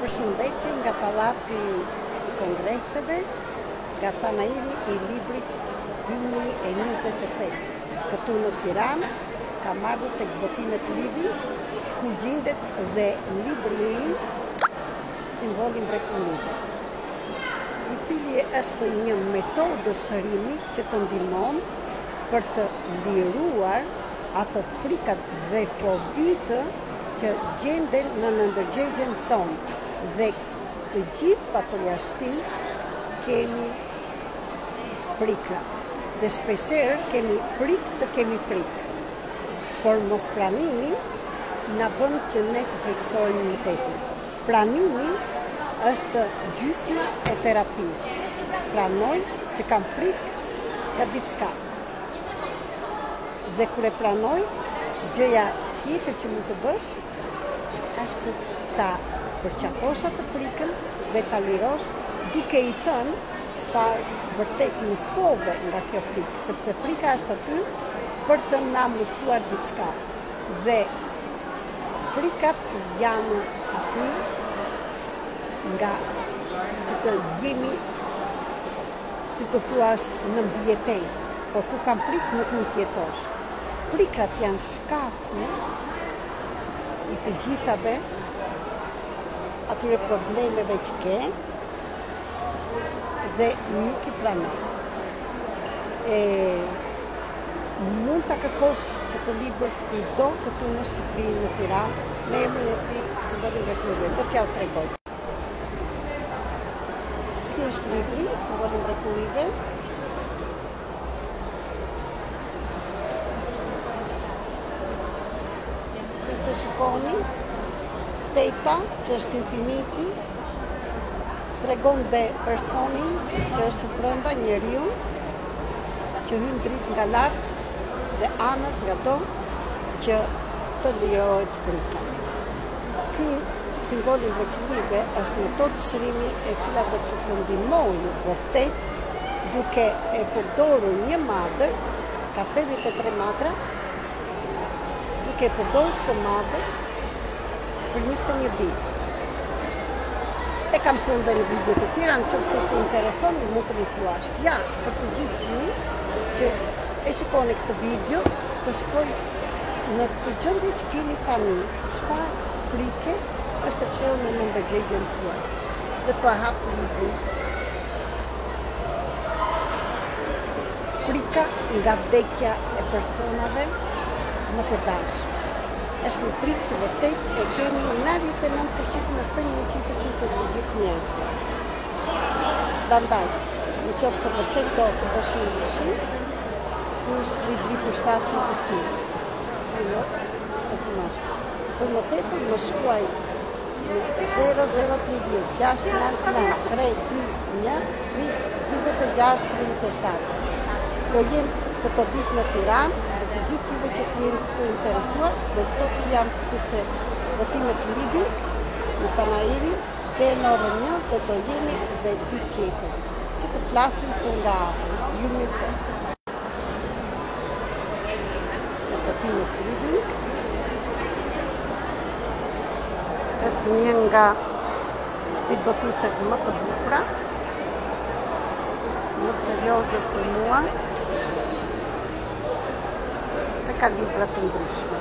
Përshëndetje nga Pallati i Kongreseve, nga Panairi i Librit 2025. Këtu në Tiranë, kam ardhur tek botimet Livi, ku gjendet dhe libri im Simboli mrekullive, i cili është një metodë shërimi që të ndihmon për të liruar ato frikat dhe fobitë që gjenden në ndërgjegjen tonë, dhe të gjithë pa përjashtim kemi frikra dhe shpeshherë kemi frikë të kemi frikë, por mos pranimi na bën që ne të frikësohemi më tepër. Pranimi është gjysma e terapisë. Pranoj që kam frikë nga diçka. Dhe kur e pranoj, gjëja tjetër që mund të bësh është ta përqafosh atë frikën dhe ta lirosh duke i thënë çfarë vërtet mësove nga kjo frikë, sepse frika është aty për të na mësuar diçka. Dhe frikat janë aty nga që të jemi, si të thuash, në mbijetesë, por ku kam frikë nuk mund të jetosh. Frikrat janë shkaku i të gjithave atyre problemeve që ke dhe nuk i pranon. Mund ta kërkosh këtë libër kudo këtu në Shqipëri, në Tiranë, me emrin e tij Simboli mrekullive. Do t'ja u tregoj. Ky është libri Simboli mrekullive. Siç e shikoni, teta, që është infiniti, tregon dhe personin që është brenda, njeriu, që hyn dritë nga lart dhe anash nga do që të lirohet frika. Ky simboli mrekullive është metodë shërimi e cila do të ndihmojë vërtet duke e përdorur një madër, ka 53 madra, duke e përdorur këtë madër për 21 ditë. E kam thënë dhe në video të tjera, nëse të intereson, mund të më thuash. Ja, për të gjithë ju që e shikoni këtë video, të shikoj në të gjendje që keni tani, çfarë frike është e fshehur në ndërgjegjen tuaj. Dhe po hap librin. Frika nga vdekja e personave më të dashur. Është një frikë që vërtet e kemi 99%, nëse themi 100% të gjithë njerëzve. Prandaj, nëse vërtet do të bësh një ndryshim, ky është libri i përshtatshëm për ty. Fillo të punosh. Për më tepër më shkruaj në 0032 699 321 2637. Do jem këtë ditë në Tiranë, të gjithë juve që të jenë të interesuar, dhe sot jam këtu botimet Livi në Panairi dhe në orën 1 dhe do jemi dhe ditë tjetër që të flasim për nga afër. Ju mirëpos. Në botimet Livi është një nga shpirtbotueset më të bukura, më serioze për mua, ka libra të ndryshme.